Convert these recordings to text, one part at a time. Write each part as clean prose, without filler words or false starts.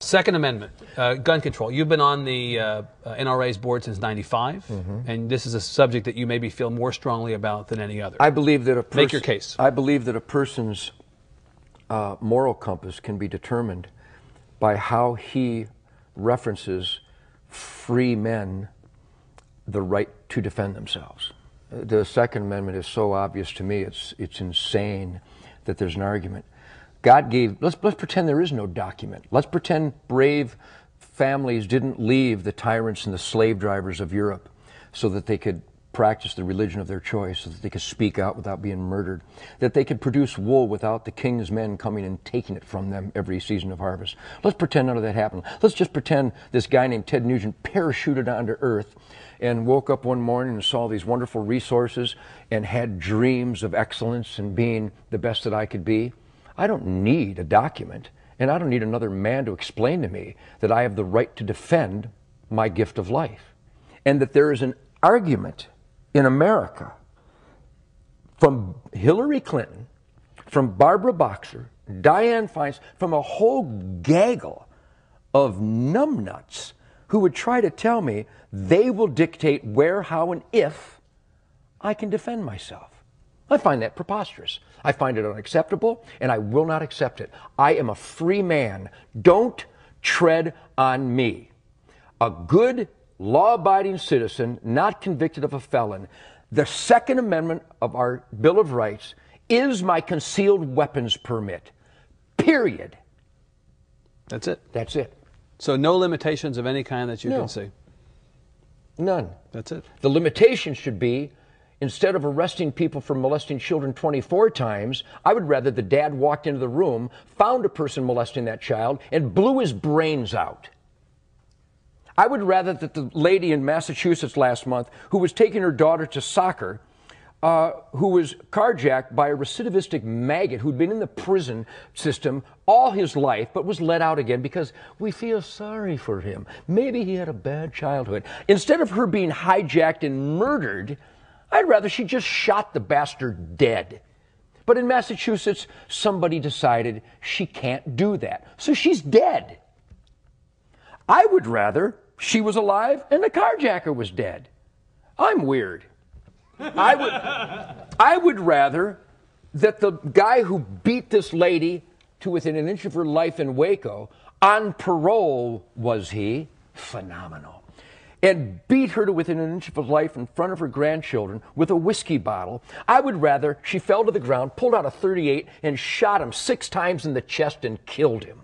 Second Amendment, gun control. You've been on the NRA's board since '95, and this is a subject that you maybe feel more strongly about than any other. I believe that make your case. I believe that a person's moral compass can be determined by how he references free men the right to defend themselves. The Second Amendment is so obvious to me, it's insane that there's an argument. God gave, let's pretend there is no document. Let's pretend brave families didn't leave the tyrants and the slave drivers of Europe so that they could practice the religion of their choice, so that they could speak out without being murdered, that they could produce wool without the king's men coming and taking it from them every season of harvest. Let's pretend none of that happened. Let's just pretend this guy named Ted Nugent parachuted onto Earth and woke up one morning and saw these wonderful resources and had dreams of excellence and being the best that I could be. I don't need a document, and I don't need another man to explain to me that I have the right to defend my gift of life. And that there is an argument in America from Hillary Clinton, from Barbara Boxer, Dianne Feinstein, from a whole gaggle of numbnuts who would try to tell me they will dictate where, how, and if I can defend myself. I find that preposterous. I find it unacceptable, and I will not accept it. I am a free man. Don't tread on me. A good, law-abiding citizen, not convicted of a felon. The Second Amendment of our Bill of Rights is my concealed weapons permit. Period. That's it. That's it. So no limitations of any kind that you can see? None. That's it. The limitation should be, instead of arresting people for molesting children 24 times, I would rather the dad walked into the room, found a person molesting that child, and blew his brains out. I would rather that the lady in Massachusetts last month who was taking her daughter to soccer, who was carjacked by a recidivistic maggot who'd been in the prison system all his life but was let out again because we feel sorry for him. Maybe he had a bad childhood. Instead of her being hijacked and murdered, I'd rather she just shot the bastard dead. But in Massachusetts, somebody decided she can't do that, so she's dead. I would rather she was alive and the carjacker was dead. I'm weird. I would rather that the guy who beat this lady to within an inch of her life in Waco, on parole was he, phenomenal, and beat her to within an inch of her life in front of her grandchildren with a whiskey bottle. I would rather she fell to the ground, pulled out a .38, and shot him 6 times in the chest and killed him.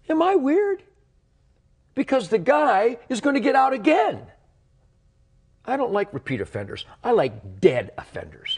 Am I weird? Because the guy is going to get out again. I don't like repeat offenders. I like dead offenders.